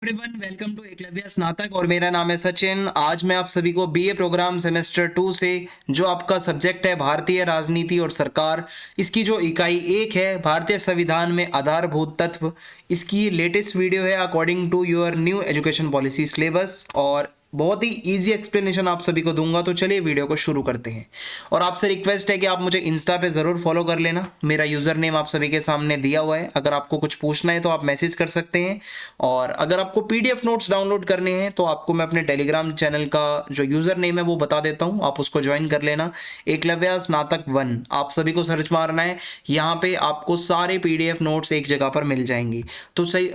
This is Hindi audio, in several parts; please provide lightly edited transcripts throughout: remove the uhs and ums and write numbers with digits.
एवरीवन वेलकम टू एकलव्य स्नातक और मेरा नाम है सचिन। आज मैं आप सभी को बीए प्रोग्राम सेमेस्टर 2 से जो आपका सब्जेक्ट है भारतीय राजनीति और सरकार, इसकी जो इकाई 1 है भारतीय संविधान में आधारभूत तत्व, इसकी लेटेस्ट वीडियो है according to your new education policy syllabus और बहुत ही इजी एक्सप्लेनेशन आप सभी को दूंगा। तो चलिए वीडियो को शुरू करते हैं और आपसे रिक्वेस्ट है कि आप मुझे इंस्टा पे ज़रूर फॉलो कर लेना। मेरा यूज़र नेम आप सभी के सामने दिया हुआ है। अगर आपको कुछ पूछना है तो आप मैसेज कर सकते हैं और अगर आपको पीडीएफ नोट्स डाउनलोड करने हैं तो आपको मैं अपने टेलीग्राम चैनल का जो यूज़र नेम है वो बता देता हूँ, आप उसको ज्वाइन कर लेना। एकलव्य स्नातक 1 आप सभी को सर्च मारना है, यहाँ पे आपको सारे पीडीएफ नोट्स एक जगह पर मिल जाएंगी। तो सही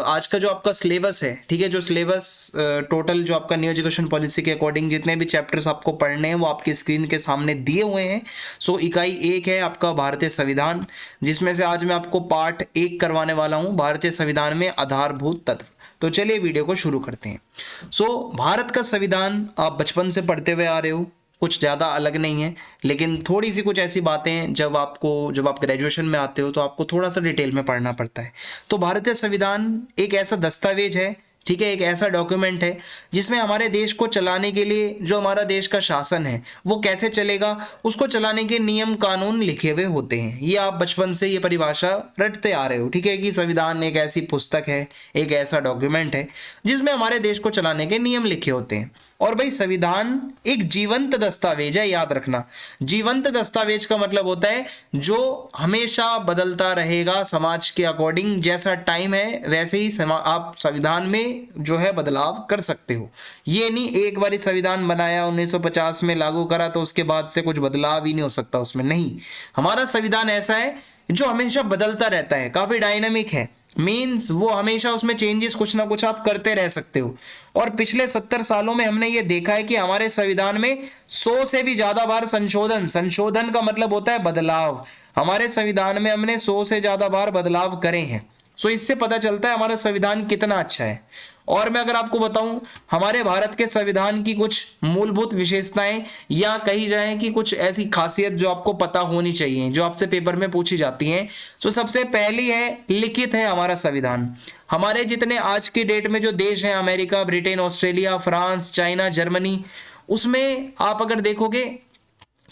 आज का जो आपका सिलेबस है, ठीक है, जो सिलेबस टोटल जो आपका न्यू एजुकेशन पॉलिसी के अकॉर्डिंग जितने भी चैप्टर्स आपको पढ़ने हैं वो आपकी स्क्रीन के सामने दिए हुए हैं। सो इकाई 1 है आपका भारतीय संविधान, जिसमें से आज मैं आपको पार्ट 1 करवाने वाला हूं, भारतीय संविधान में आधारभूत तत्व। तो चलिए वीडियो को शुरू करते हैं। भारत का संविधान आप बचपन से पढ़ते हुए आ रहे हो, कुछ ज़्यादा अलग नहीं है, लेकिन थोड़ी सी कुछ ऐसी बातें हैं जब आप ग्रेजुएशन में आते हो तो आपको थोड़ा सा डिटेल में पढ़ना पड़ता है। तो भारतीय संविधान एक ऐसा दस्तावेज है, ठीक है, एक ऐसा डॉक्यूमेंट है जिसमें हमारे देश को चलाने के लिए जो हमारा देश का शासन है वो कैसे चलेगा, उसको चलाने के नियम कानून लिखे हुए होते हैं। ये आप बचपन से ये परिभाषा रटते आ रहे हो, ठीक है, कि संविधान एक ऐसी पुस्तक है, एक ऐसा डॉक्यूमेंट है जिसमें हमारे देश को चलाने के नियम लिखे होते हैं। और भाई संविधान एक जीवंत दस्तावेज है, याद रखना। जीवंत दस्तावेज का मतलब होता है जो हमेशा बदलता रहेगा समाज के अकॉर्डिंग, जैसा टाइम है वैसे ही आप संविधान में जो है बदलाव कर सकते हो। ये नहीं एक बार संविधान बनाया 1950 में लागू करा तो उसके बाद से कुछ बदलाव ही नहीं हो सकता उसमें, नहीं। हमारा संविधान ऐसा है जो हमेशा बदलता रहता है, काफी डायनामिक है। मीन्स वो हमेशा उसमें चेंजेस कुछ ना कुछ आप करते रह सकते हो। और पिछले 70 सालों में हमने ये देखा है कि हमारे संविधान में 100 से भी ज्यादा बार संशोधन का मतलब होता है बदलाव। हमारे संविधान में हमने 100 से ज्यादा बार बदलाव करे हैं। सो इससे पता चलता है हमारा संविधान कितना अच्छा है। और मैं अगर आपको बताऊं हमारे भारत के संविधान की कुछ मूलभूत विशेषताएं या कही जाए कि कुछ ऐसी खासियत जो आपको पता होनी चाहिए, जो आपसे पेपर में पूछी जाती हैं। सो सबसे पहली है, लिखित है हमारा संविधान। हमारे जितने आज की डेट में जो देश हैं, America, Britain, Australia, France, China, Germany, उसमें आप अगर देखोगे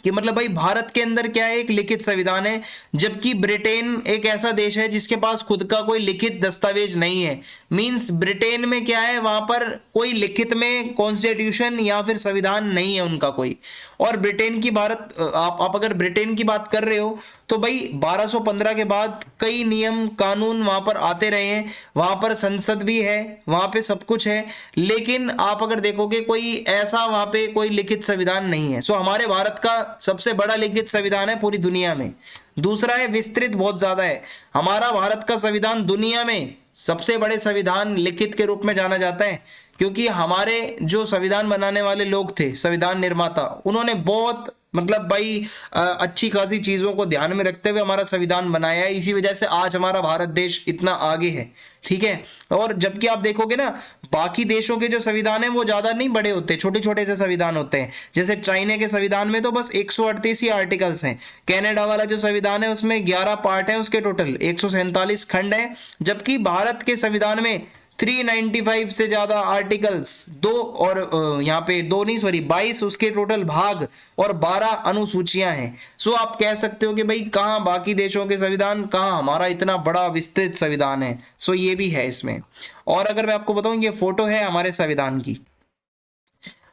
कि मतलब भाई भारत के अंदर क्या है, एक लिखित संविधान है, जबकि ब्रिटेन एक ऐसा देश है जिसके पास खुद का कोई लिखित दस्तावेज नहीं है। मींस ब्रिटेन में क्या है, वहां पर कोई लिखित में कॉन्स्टिट्यूशन या फिर संविधान नहीं है उनका कोई। और ब्रिटेन की आप अगर ब्रिटेन की बात कर रहे हो तो भाई 1215 के बाद कई नियम कानून वहां पर आते रहे हैं, वहां पर संसद भी है, वहां पे सब कुछ है, लेकिन आप अगर देखोगे कोई ऐसा वहां पे कोई लिखित संविधान नहीं है। सो हमारे भारत का सबसे बड़ा लिखित संविधान है पूरी दुनिया में। दूसरा है, विस्तृत बहुत ज्यादा है। हमारा भारत का संविधान दुनिया में सबसे बड़े संविधान लिखित के रूप में जाना जाता है, क्योंकि हमारे जो संविधान बनाने वाले लोग थे, संविधान निर्माता, उन्होंने बहुत मतलब भाई अच्छी खासी चीजों को ध्यान में रखते हुए हमारा संविधान बनाया है। इसी वजह से आज हमारा भारत देश इतना आगे है, ठीक है। और जबकि आप देखोगे ना, बाकी देशों के जो संविधान है वो ज्यादा नहीं बड़े होते, छोटे छोटे से संविधान होते हैं। जैसे चाइना के संविधान में तो बस 138 ही आर्टिकल्स हैं। कनाडा वाला जो संविधान है उसमें 11 पार्ट है, उसके टोटल 147 खंड है। जबकि भारत के संविधान में 395 से ज्यादा आर्टिकल्स, दो और यहाँ पे दो नहीं सॉरी 22 उसके टोटल भाग और 12 अनुसूचियां हैं। सो आप कह सकते हो कि भाई कहाँ बाकी देशों के संविधान, कहाँ हमारा इतना बड़ा विस्तृत संविधान है। सो ये भी है इसमें। और अगर मैं आपको बताऊं, ये फोटो है हमारे संविधान की।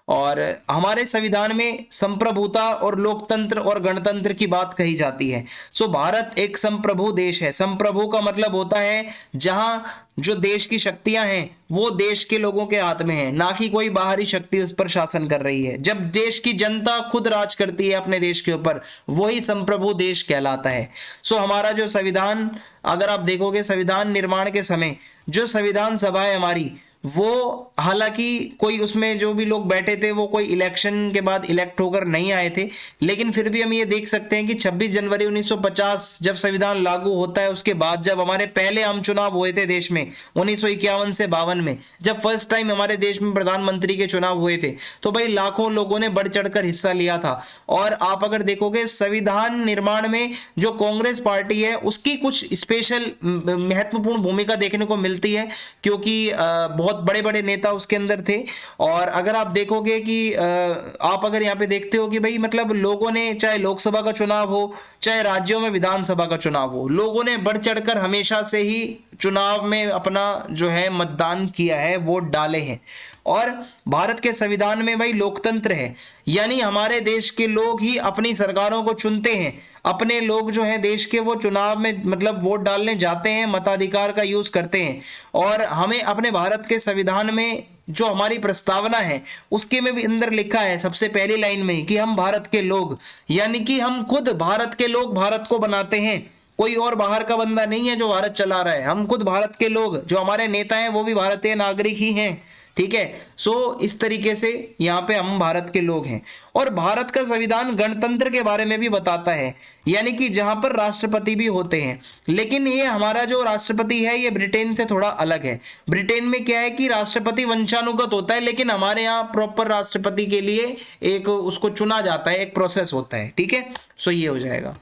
और हमारे संविधान में संप्रभुता और लोकतंत्र और गणतंत्र की बात कही जाती है। सो भारत एक संप्रभु देश है। संप्रभु का मतलब होता है जहां जो देश की शक्तियां हैं वो देश के लोगों के हाथ में है, ना कि कोई बाहरी शक्ति उस पर शासन कर रही है। जब देश की जनता खुद राज करती है अपने देश के ऊपर, वही संप्रभु देश कहलाता है। सो हमारा जो संविधान, अगर आप देखोगे संविधान निर्माण के समय जो संविधान सभा है हमारी, वो हालांकि कोई उसमें जो भी लोग बैठे थे वो कोई इलेक्शन के बाद इलेक्ट होकर नहीं आए थे, लेकिन फिर भी हम ये देख सकते हैं कि 26 जनवरी 1950 जब संविधान लागू होता है, उसके बाद जब हमारे पहले आम चुनाव हुए थे देश में 1951 से 52 में, जब फर्स्ट टाइम हमारे देश में प्रधानमंत्री के चुनाव हुए थे, तो भाई लाखों लोगों ने बढ़ चढ़कर हिस्सा लिया था। और आप अगर देखोगे संविधान निर्माण में जो कांग्रेस पार्टी है उसकी कुछ स्पेशल महत्वपूर्ण भूमिका देखने को मिलती है, क्योंकि बहुत बड़े बड़े नेता उसके अंदर थे। और अगर आप देखोगे कि आप अगर यहाँ पे देखते हो कि भाई मतलब लोगों ने, चाहे लोकसभा का चुनाव हो चाहे राज्यों में विधानसभा का चुनाव हो, लोगों ने बढ़ चढ़कर हमेशा से ही चुनाव में अपना जो है मतदान किया है, वोट डाले हैं। और भारत के संविधान में भाई लोकतंत्र है, यानी हमारे देश के लोग ही अपनी सरकारों को चुनते हैं। अपने लोग जो हैं देश के, वो चुनाव में मतलब वोट डालने जाते हैं, मताधिकार का यूज करते हैं। और हमें अपने भारत के संविधान में जो हमारी प्रस्तावना है उसके में भी अंदर लिखा है सबसे पहली लाइन में ही कि हम भारत के लोग, यानी कि हम खुद भारत के लोग भारत को बनाते हैं। कोई और बाहर का बंदा नहीं है जो भारत चला रहा है, हम खुद भारत के लोग, जो हमारे नेता हैं वो भी भारतीय नागरिक ही हैं। ठीक है, सो इस तरीके से यहाँ पे हम भारत के लोग हैं। और भारत का संविधान गणतंत्र के बारे में भी बताता है, यानी कि जहां पर राष्ट्रपति भी होते हैं। लेकिन ये हमारा जो राष्ट्रपति है ये ब्रिटेन से थोड़ा अलग है। ब्रिटेन में क्या है कि राष्ट्रपति वंशानुगत होता है, लेकिन हमारे यहाँ प्रॉपर राष्ट्रपति के लिए एक उसको चुना जाता है, एक प्रोसेस होता है। ठीक है, सो ये हो जाएगा।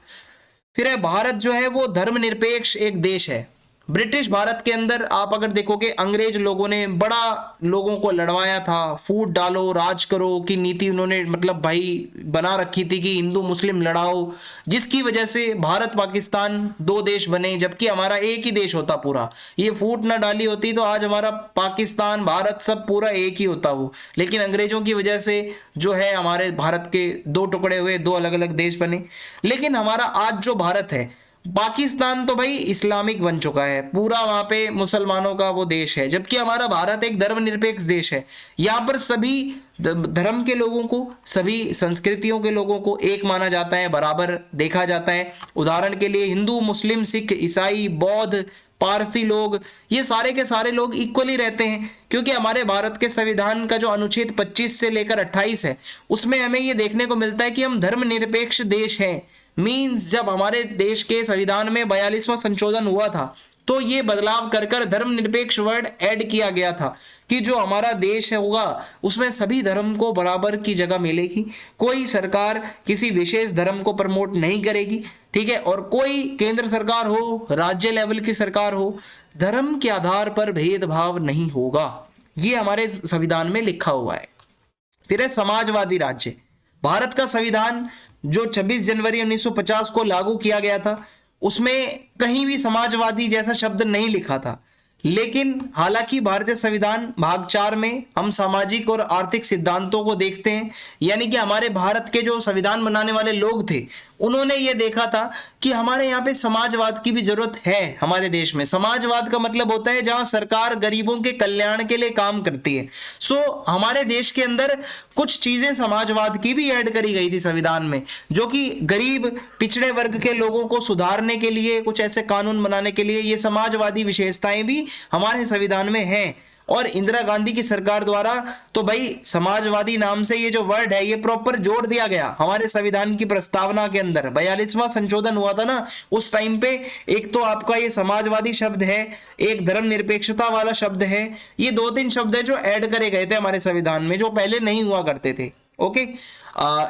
फिर है भारत जो है वो धर्मनिरपेक्ष एक देश है। ब्रिटिश भारत के अंदर आप अगर देखोगे अंग्रेज लोगों ने बड़ा लोगों को लड़वाया था, फूट डालो राज करो की नीति उन्होंने मतलब भाई बना रखी थी कि हिंदू मुस्लिम लड़ाओ, जिसकी वजह से भारत पाकिस्तान दो देश बने, जबकि हमारा एक ही देश होता पूरा। ये फूट ना डाली होती तो आज हमारा पाकिस्तान भारत सब पूरा एक ही होता वो, लेकिन अंग्रेजों की वजह से जो है हमारे भारत के दो टुकड़े हुए, दो अलग अलग देश बने। लेकिन हमारा आज जो भारत है, पाकिस्तान तो भाई इस्लामिक बन चुका है, पूरा वहां पे मुसलमानों का वो देश है, जबकि हमारा भारत एक धर्मनिरपेक्ष देश है। यहाँ पर सभी धर्म के लोगों को, सभी संस्कृतियों के लोगों को एक माना जाता है, बराबर देखा जाता है। उदाहरण के लिए हिंदू, मुस्लिम, सिख, ईसाई, बौद्ध, पारसी लोग, ये सारे के सारे लोग इक्वली रहते हैं, क्योंकि हमारे भारत के संविधान का जो अनुच्छेद 25 से लेकर 28 है उसमें हमें ये देखने को मिलता है कि हम धर्मनिरपेक्ष देश हैं। मीन्स जब हमारे देश के संविधान में 42वां संशोधन हुआ था तो ये बदलाव कर कर धर्मनिरपेक्ष वर्ड ऐड किया गया था कि जो हमारा देश होगा उसमें सभी धर्म को बराबर की जगह मिलेगी, कोई सरकार किसी विशेष धर्म को प्रमोट नहीं करेगी। ठीक है, और कोई केंद्र सरकार हो, राज्य लेवल की सरकार हो, धर्म के आधार पर भेदभाव नहीं होगा। ये हमारे संविधान में लिखा हुआ है। फिर है समाजवादी राज्य। भारत का संविधान जो 26 जनवरी 1950 को लागू किया गया था उसमें कहीं भी समाजवादी जैसा शब्द नहीं लिखा था, लेकिन हालांकि भारतीय संविधान भाग 4 में हम सामाजिक और आर्थिक सिद्धांतों को देखते हैं। यानी कि हमारे भारत के जो संविधान बनाने वाले लोग थे उन्होंने ये देखा था कि हमारे यहाँ पे समाजवाद की भी जरूरत है। हमारे देश में समाजवाद का मतलब होता है जहां सरकार गरीबों के कल्याण के लिए काम करती है। सो हमारे देश के अंदर कुछ चीजें समाजवाद की भी ऐड करी गई थी संविधान में, जो कि गरीब पिछड़े वर्ग के लोगों को सुधारने के लिए, कुछ ऐसे कानून बनाने के लिए ये समाजवादी विशेषताएं भी हमारे संविधान में हैं। और इंदिरा गांधी की सरकार द्वारा तो भाई समाजवादी नाम से ये जो वर्ड है ये प्रॉपर जोड़ दिया गया हमारे संविधान की प्रस्तावना के अंदर। 42वां संशोधन हुआ था ना, उस टाइम पे एक तो आपका ये समाजवादी शब्द है, एक धर्मनिरपेक्षता वाला शब्द है, ये 2-3 शब्द है जो ऐड करे गए थे हमारे संविधान में, जो पहले नहीं हुआ करते थे। ओके,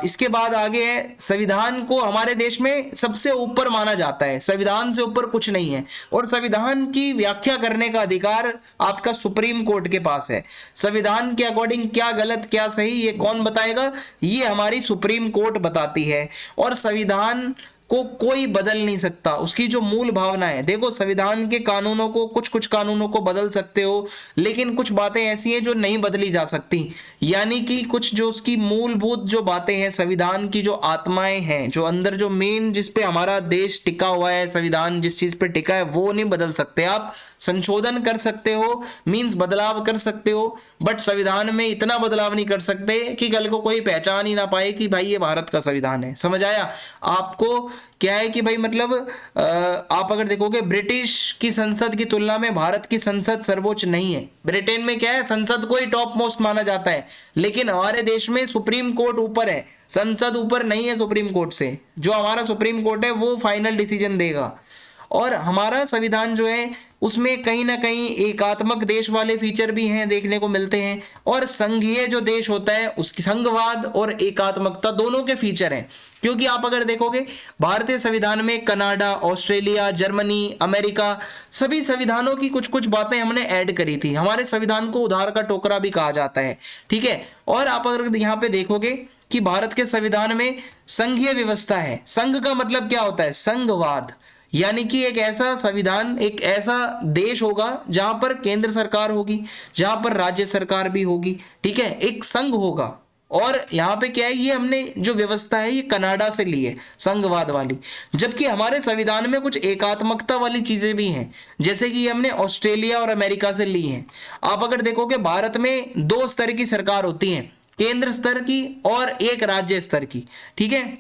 इसके बाद आगे है संविधान को हमारे देश में सबसे ऊपर माना जाता है, संविधान से ऊपर कुछ नहीं है। और संविधान की व्याख्या करने का अधिकार आपका सुप्रीम कोर्ट के पास है। संविधान के अकॉर्डिंग क्या गलत क्या सही ये कौन बताएगा, ये हमारी सुप्रीम कोर्ट बताती है। और संविधान को कोई बदल नहीं सकता, उसकी जो मूल भावना है। देखो संविधान के कानूनों को, कुछ कानूनों को बदल सकते हो, लेकिन कुछ बातें ऐसी हैं जो नहीं बदली जा सकती। यानी कि कुछ जो उसकी मूलभूत जो बातें हैं, संविधान की जो आत्माएं हैं, जो अंदर जो मेन जिस पे हमारा देश टिका हुआ है, संविधान जिस चीज पे टिका है वो नहीं बदल सकते। आप संशोधन कर सकते हो, मीन्स बदलाव कर सकते हो, बट संविधान में इतना बदलाव नहीं कर सकते कि कल को कोई पहचान ही ना पाए कि भाई ये भारत का संविधान है। समझ आया आपको? क्या है कि भाई मतलब आप अगर देखोगे ब्रिटिश की संसद की तुलना में भारत की संसद सर्वोच्च नहीं है। ब्रिटेन में क्या है, संसद को ही टॉप मोस्ट माना जाता है, लेकिन हमारे देश में सुप्रीम कोर्ट ऊपर है, संसद ऊपर नहीं है सुप्रीम कोर्ट से। जो हमारा सुप्रीम कोर्ट है वो फाइनल डिसीजन देगा। और हमारा संविधान जो है उसमें कहीं ना कहीं एकात्मक देश वाले फीचर भी हैं, देखने को मिलते हैं। और संघीय जो देश होता है उसकी संघवाद और एकात्मकता दोनों के फीचर हैं। क्योंकि आप अगर देखोगे भारतीय संविधान में कनाडा, ऑस्ट्रेलिया, जर्मनी, अमेरिका सभी संविधानों की कुछ कुछ बातें हमने ऐड करी थी। हमारे संविधान को उधार का टोकरा भी कहा जाता है, ठीक है। और आप अगर यहाँ पे देखोगे कि भारत के संविधान में संघीय व्यवस्था है। संघ का मतलब क्या होता है, संघवाद, यानी कि एक ऐसा संविधान, एक ऐसा देश होगा जहां पर केंद्र सरकार होगी, जहां पर राज्य सरकार भी होगी, ठीक है, एक संघ होगा। और यहाँ पे क्या है, ये हमने जो व्यवस्था है ये कनाडा से ली है, संघवाद वाली। जबकि हमारे संविधान में कुछ एकात्मकता वाली चीजें भी हैं, जैसे कि हमने ऑस्ट्रेलिया और अमेरिका से ली हैं। आप अगर देखोगे भारत में 2 स्तर की सरकार होती है, केंद्र स्तर की और एक राज्य स्तर की, ठीक है।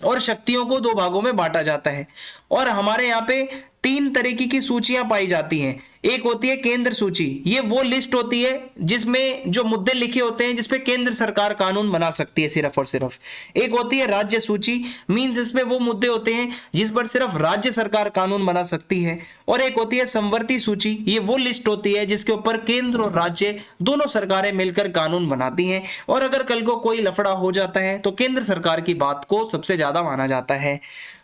और शक्तियों को 2 भागों में बांटा जाता है। और हमारे यहाँ पे 3 तरीके की सूचियां पाई जाती हैं। एक होती है केंद्र सूची, ये वो लिस्ट होती है जिसमें जो मुद्दे लिखे होते हैं जिसपे केंद्र सरकार कानून बना सकती है सिर्फ और सिर्फ। एक होती है राज्य सूची, मींस इसमें वो मुद्दे होते हैं जिस पर सिर्फ राज्य सरकार कानून बना सकती है। और एक होती है समवर्ती सूची, ये वो लिस्ट होती है जिसके ऊपर केंद्र और राज्य दोनों सरकारें मिलकर कानून बनाती हैं। और अगर कल को कोई लफड़ा हो जाता है तो केंद्र सरकार की बात को सबसे ज्यादा माना जाता है।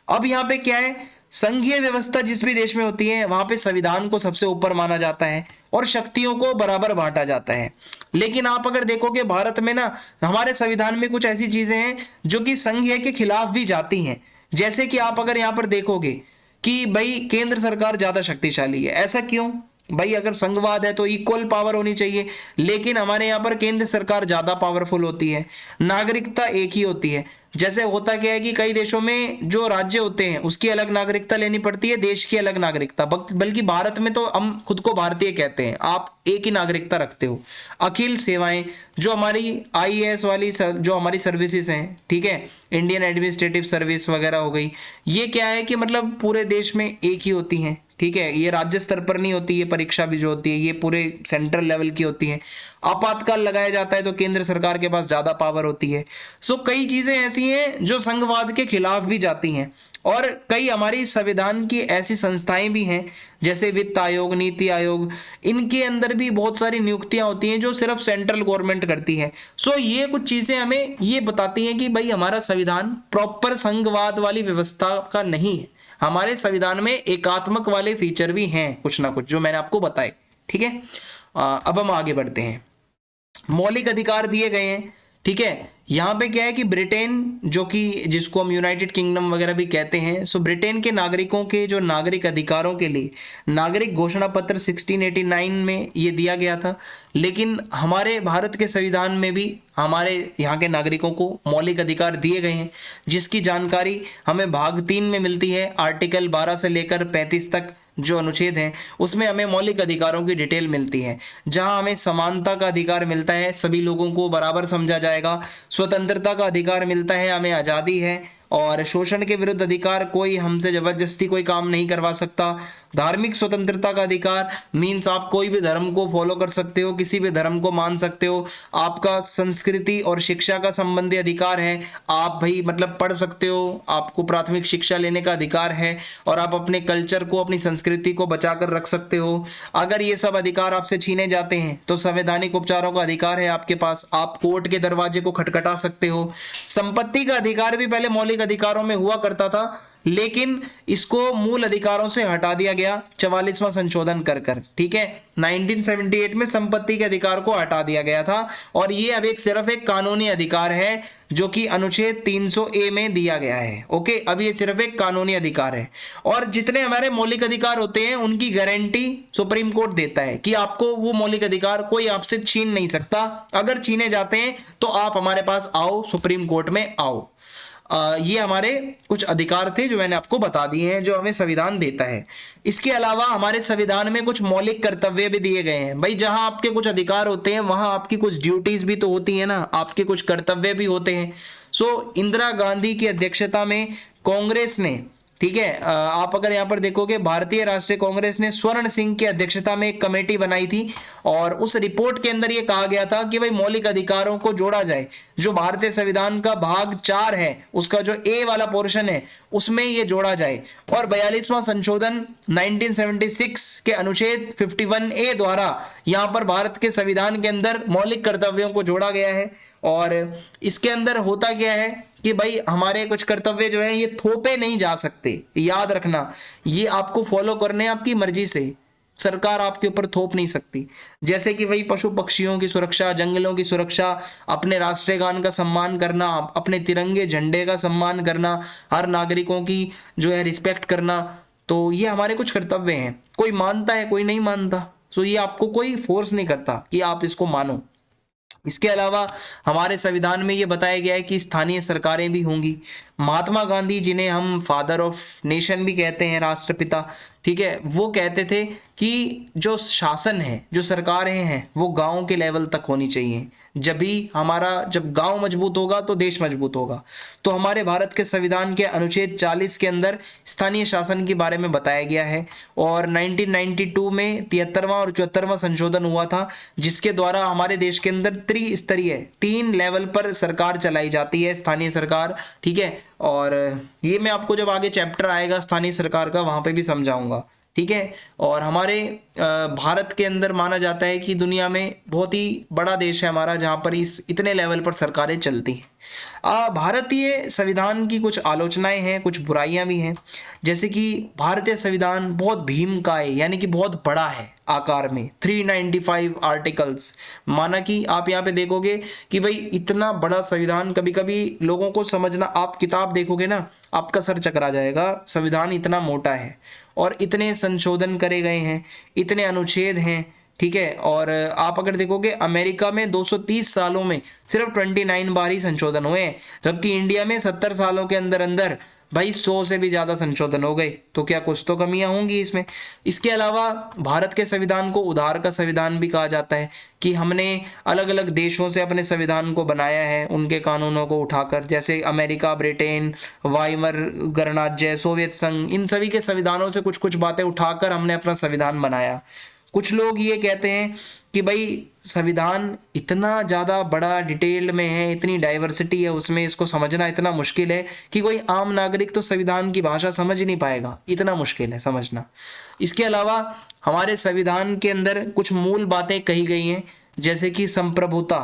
अब यहाँ पे क्या है, संघीय व्यवस्था जिस भी देश में होती है वहां पे संविधान को सबसे ऊपर माना जाता है और शक्तियों को बराबर बांटा जाता है। लेकिन आप अगर देखोगे भारत में ना, हमारे संविधान में कुछ ऐसी चीजें हैं जो कि संघीय के खिलाफ भी जाती हैं। जैसे कि आप अगर यहाँ पर देखोगे कि भाई केंद्र सरकार ज्यादा शक्तिशाली है। ऐसा क्यों भाई, अगर संघवाद है तो इक्वल पावर होनी चाहिए, लेकिन हमारे यहाँ पर केंद्र सरकार ज्यादा पावरफुल होती है। नागरिकता एक ही होती है। जैसे होता क्या है कि कई देशों में जो राज्य होते हैं उसकी अलग नागरिकता लेनी पड़ती है, देश की अलग नागरिकता, बल्कि भारत में तो हम खुद को भारतीय कहते हैं, आप एक ही नागरिकता रखते हो। अखिल सेवाएं, जो हमारी आईएएस वाली जो हमारी सर्विसेज हैं, ठीक है, इंडियन एडमिनिस्ट्रेटिव सर्विस वगैरह हो गई, ये क्या है कि मतलब पूरे देश में एक ही होती हैं, ठीक है। ये राज्य स्तर पर नहीं होती, ये परीक्षा भी जो होती है ये पूरे सेंट्रल लेवल की होती है। आपातकाल लगाया जाता है तो केंद्र सरकार के पास ज्यादा पावर होती है। सो कई चीजें ऐसी हैं जो संघवाद के खिलाफ भी जाती हैं। और कई हमारी संविधान की ऐसी संस्थाएं भी हैं जैसे वित्त आयोग, नीति आयोग, इनके अंदर भी बहुत सारी नियुक्तियां होती हैं जो सिर्फ सेंट्रल गवर्नमेंट करती है। सो ये कुछ चीजें हमें ये बताती हैं कि भाई हमारा संविधान प्रॉपर संघवाद वाली व्यवस्था का नहीं है। हमारे संविधान में एकात्मक वाले फीचर भी हैं कुछ ना कुछ, जो मैंने आपको बताए, ठीक है। अब हम आगे बढ़ते हैं। मौलिक अधिकार दिए गए हैं, ठीक है। यहाँ पे क्या है कि ब्रिटेन, जो कि जिसको हम यूनाइटेड किंगडम वगैरह भी कहते हैं, सो ब्रिटेन के नागरिकों के जो नागरिक अधिकारों के लिए नागरिक घोषणा पत्र 1689 में ये दिया गया था। लेकिन हमारे भारत के संविधान में भी हमारे यहाँ के नागरिकों को मौलिक अधिकार दिए गए हैं, जिसकी जानकारी हमें भाग 3 में मिलती है। आर्टिकल 12 से लेकर 35 तक जो अनुच्छेद हैं उसमें हमें मौलिक अधिकारों की डिटेल मिलती है, जहां हमें समानता का अधिकार मिलता है, सभी लोगों को बराबर समझा जाएगा। स्वतंत्रता का अधिकार मिलता है, हमें आज़ादी है। और शोषण के विरुद्ध अधिकार, कोई हमसे जबरदस्ती कोई काम नहीं करवा सकता। धार्मिक स्वतंत्रता का अधिकार मीन्स आप कोई भी धर्म को फॉलो कर सकते हो, किसी भी धर्म को मान सकते हो। आपका संस्कृति और शिक्षा का संबंधी अधिकार है, आप भाई मतलब पढ़ सकते हो, आपको प्राथमिक शिक्षा लेने का अधिकार है और आप अपने कल्चर को, अपनी संस्कृति को बचा कर रख सकते हो। अगर ये सब अधिकार आपसे छीने जाते हैं तो संवैधानिक उपचारों का अधिकार है आपके पास, आप कोर्ट के दरवाजे को खटखटा सकते हो। संपत्ति का अधिकार भी पहले मौलिक अधिकारों में हुआ करता था, लेकिन इसको मूल अधिकारों से हटा दिया गया 44वां संशोधन कर कर, ठीक है। 1978 में संपत्ति के अधिकार को हटा दिया गया था और ये अब सिर्फ एक कानूनी अधिकार है जो कि अनुच्छेद 300A में दिया गया है। ओके, अब ये सिर्फ एक कानूनी अधिकार है। और जितने हमारे मौलिक अधिकार होते हैं उनकी गारंटी सुप्रीम कोर्ट देता है कि आपको वो मौलिक अधिकार कोई आपसे छीन नहीं सकता। अगर छीने जाते हैं तो आप हमारे पास आओ, सुप्रीम कोर्ट में आओ। ये हमारे कुछ अधिकार थे जो मैंने आपको बता दिए हैं, जो हमें संविधान देता है। इसके अलावा हमारे संविधान में कुछ मौलिक कर्तव्य भी दिए गए हैं। भाई जहां आपके कुछ अधिकार होते हैं वहां आपकी कुछ ड्यूटीज भी तो होती है ना, आपके कुछ कर्तव्य भी होते हैं। सो इंदिरा गांधी की अध्यक्षता में कांग्रेस ने, ठीक है, आप अगर यहाँ पर देखोगे भारतीय राष्ट्रीय कांग्रेस ने स्वर्ण सिंह की अध्यक्षता में एक कमेटी बनाई थी और उस रिपोर्ट के अंदर ये कहा गया था कि भाई मौलिक अधिकारों को जोड़ा जाए। जो भारतीय संविधान का भाग 4 है उसका जो ए वाला पोर्शन है उसमें ये जोड़ा जाए और 42वां संशोधन 1976 के अनुच्छेद 51A द्वारा यहाँ पर भारत के संविधान के अंदर मौलिक कर्तव्यों को जोड़ा गया है। और इसके अंदर होता क्या है कि भाई हमारे कुछ कर्तव्य जो है ये थोपे नहीं जा सकते, याद रखना, ये आपको फॉलो करने आपकी मर्जी से, सरकार आपके ऊपर थोप नहीं सकती। जैसे कि भाई पशु पक्षियों की सुरक्षा, जंगलों की सुरक्षा, अपने राष्ट्रीय गान का सम्मान करना, अपने तिरंगे झंडे का सम्मान करना, हर नागरिकों की जो है रिस्पेक्ट करना, तो ये हमारे कुछ कर्तव्य हैं। कोई मानता है कोई नहीं मानता, तो ये आपको कोई फोर्स नहीं करता कि आप इसको मानो। इसके अलावा हमारे संविधान में ये बताया गया है कि स्थानीय सरकारें भी होंगी। महात्मा गांधी, जिन्हें हम फादर ऑफ नेशन भी कहते हैं, राष्ट्रपिता, ठीक है, वो कहते थे कि जो शासन है, जो सरकारें हैं, वो गांव के लेवल तक होनी चाहिए। जब गांव मजबूत होगा तो देश मजबूत होगा। तो हमारे भारत के संविधान के अनुच्छेद 40 के अंदर स्थानीय शासन के बारे में बताया गया है और 1992 में 73वां और 74वां संशोधन हुआ था, जिसके द्वारा हमारे देश के अंदर त्रिस्तरीय 3 लेवल पर सरकार चलाई जाती है, स्थानीय सरकार, ठीक है। और ये मैं आपको जब आगे चैप्टर आएगा स्थानीय सरकार का वहां पे भी समझाऊंगा, ठीक है। और हमारे भारत के अंदर माना जाता है कि दुनिया में बहुत ही बड़ा देश है हमारा जहां पर इतने लेवल पर सरकारें चलती हैं। भारतीय संविधान की कुछ आलोचनाएं हैं, कुछ बुराइयां भी हैं, जैसे कि भारतीय संविधान बहुत भीमकाय यानी कि बहुत बड़ा है आकार में, 395 आर्टिकल्स। माना कि आप यहाँ पे देखोगे कि भाई इतना बड़ा संविधान, कभी कभी लोगों को समझना, आप किताब देखोगे ना आपका सर चकरा जाएगा, संविधान इतना मोटा है और इतने संशोधन करे गए हैं, इतने अनुच्छेद हैं, ठीक है। और आप अगर देखोगे अमेरिका में 230 सालों में सिर्फ 29 बार ही संशोधन हुए हैं, जबकि इंडिया में 70 सालों के अंदर अंदर भाई 100 से भी ज्यादा संशोधन हो गए। तो क्या कुछ तो कमियां होंगी इसमें। इसके अलावा भारत के संविधान को उधार का संविधान भी कहा जाता है कि हमने अलग अलग देशों से अपने संविधान को बनाया है, उनके कानूनों को उठाकर, जैसे अमेरिका, ब्रिटेन, वाइमर गणराज्य, सोवियत संघ, इन सभी के संविधानों से कुछ कुछ बातें उठाकर हमने अपना संविधान बनाया। कुछ लोग ये कहते हैं कि भाई संविधान इतना ज़्यादा बड़ा डिटेल में है, इतनी डाइवर्सिटी है उसमें, इसको समझना इतना मुश्किल है कि कोई आम नागरिक तो संविधान की भाषा समझ नहीं पाएगा, इतना मुश्किल है समझना। इसके अलावा हमारे संविधान के अंदर कुछ मूल बातें कही गई हैं, जैसे कि संप्रभुता,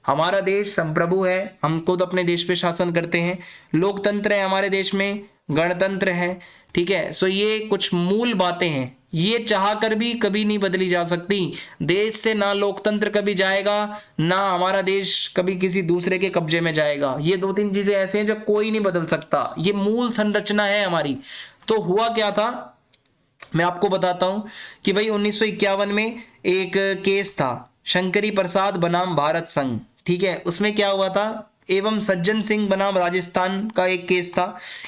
हमारा देश संप्रभु है, हम खुद अपने देश पे शासन करते हैं, लोकतंत्र है हमारे देश में, गणतंत्र है, ठीक है। सो ये कुछ मूल बातें हैं, ये चाह कर भी कभी नहीं बदली जा सकती। देश से ना लोकतंत्र कभी जाएगा, ना हमारा देश कभी किसी दूसरे के कब्जे में जाएगा। ये 2-3 चीजें ऐसे हैं जो कोई नहीं बदल सकता, ये मूल संरचना है हमारी। तो हुआ क्या था, मैं आपको बताता हूं कि भाई 1951 में एक केस था, शंकरी प्रसाद बनाम भारत संघ, ठीक है। उसमें क्या हुआ था, एवं सज्जन सिंह बनाम राजस्थान का एक केस था।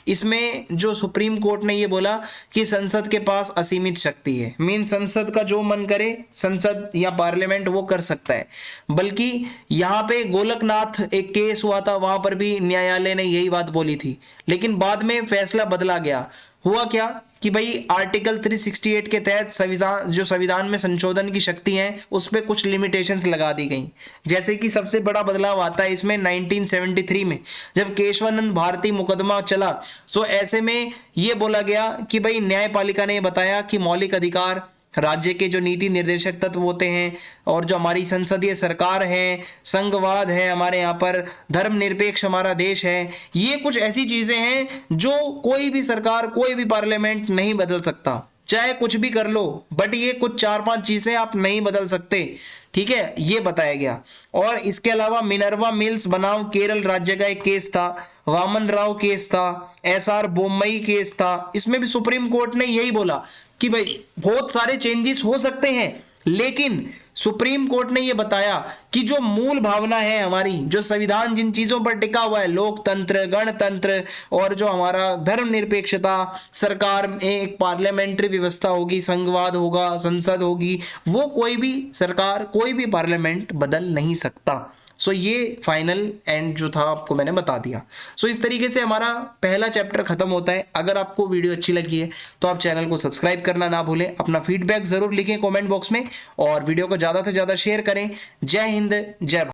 इसमें जो सुप्रीम कोर्ट ने ये बोला कि संसद के पास असीमित शक्ति है, मीन संसद का जो मन करे संसद या पार्लियामेंट वो कर सकता है। बल्कि यहाँ पे गोलकनाथ एक केस हुआ था, वहां पर भी न्यायालय ने यही बात बोली थी, लेकिन बाद में फैसला बदला गया। हुआ क्या कि भाई आर्टिकल 368 के तहत संविधान में संशोधन की शक्ति है उसमें कुछ लिमिटेशंस लगा दी गई। जैसे कि सबसे बड़ा बदलाव आता है इसमें 1973 में, जब केशवानंद भारती मुकदमा चला, तो ऐसे में ये बोला गया कि भाई न्यायपालिका ने बताया कि मौलिक अधिकार, राज्य के जो नीति निर्देशक तत्व होते हैं और जो हमारी संसदीय सरकार है, संघवाद है, हमारे यहाँ पर धर्मनिरपेक्ष हमारा देश है, ये कुछ ऐसी चीजें हैं जो कोई भी सरकार, कोई भी पार्लियामेंट नहीं बदल सकता, चाहे कुछ भी कर लो, बट ये कुछ 4-5 चीजें आप नहीं बदल सकते, ठीक है, ये बताया गया। और इसके अलावा मिनर्वा मिल्स बनाम केरल राज्य का एक केस था, वामन राव केस था, SR बोम्मई केस था। इसमें भी सुप्रीम कोर्ट ने यही बोला कि भाई बहुत सारे चेंजेस हो सकते हैं, लेकिन सुप्रीम कोर्ट ने यह बताया कि जो मूल भावना है हमारी, जो संविधान जिन चीजों पर टिका हुआ है, लोकतंत्र, गणतंत्र और जो हमारा धर्मनिरपेक्षता, सरकार में एक पार्लियामेंट्री व्यवस्था होगी, संघवाद होगा, संसद होगी, वो कोई भी सरकार, कोई भी पार्लियामेंट बदल नहीं सकता। सो ये फाइनल एंड जो था आपको मैंने बता दिया। सो इस तरीके से हमारा पहला चैप्टर खत्म होता है। अगर आपको वीडियो अच्छी लगी है तो आप चैनल को सब्सक्राइब करना ना भूलें, अपना फीडबैक जरूर लिखें कमेंट बॉक्स में और वीडियो को ज़्यादा से ज़्यादा शेयर करें। जय हिंद, जय भारत।